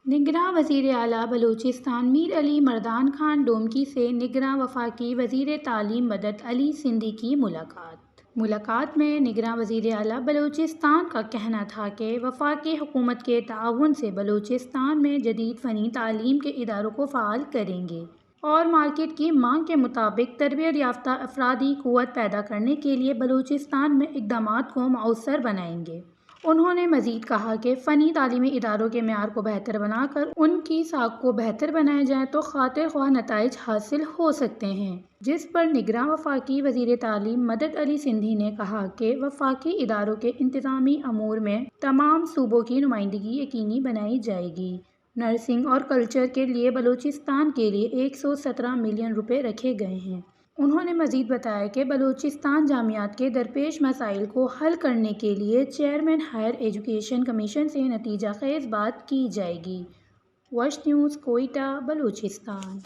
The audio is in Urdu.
نگراں وزیر اعلیٰ بلوچستان میر علی مردان خان ڈومکی سے نگراں وفاقی وزیر تعلیم مدد علی سندھی کی ملاقات میں نگراں وزیر اعلیٰ بلوچستان کا کہنا تھا کہ وفاقی حکومت کے تعاون سے بلوچستان میں جدید فنی تعلیم کے اداروں کو فعال کریں گے اور مارکیٹ کی مانگ کے مطابق تربیت یافتہ افرادی قوت پیدا کرنے کے لیے بلوچستان میں اقدامات کو مؤثر بنائیں گے۔ انہوں نے مزید کہا کہ فنی تعلیمی اداروں کے معیار کو بہتر بنا کر ان کی ساکھ کو بہتر بنایا جائے تو خاطر خواہ نتائج حاصل ہو سکتے ہیں، جس پر نگراں وفاقی وزیر تعلیم مدد علی سندھی نے کہا کہ وفاقی اداروں کے انتظامی امور میں تمام صوبوں کی نمائندگی یقینی بنائی جائے گی۔ نرسنگ اور کلچر کے لیے بلوچستان کے لیے 117 ملین روپے رکھے گئے ہیں۔ انہوں نے مزید بتایا کہ بلوچستان جامعات کے درپیش مسائل کو حل کرنے کے لیے چیئرمین ہائر ایجوکیشن کمیشن سے نتیجہ خیز بات کی جائے گی۔ وش نیوز، کوئٹہ، بلوچستان۔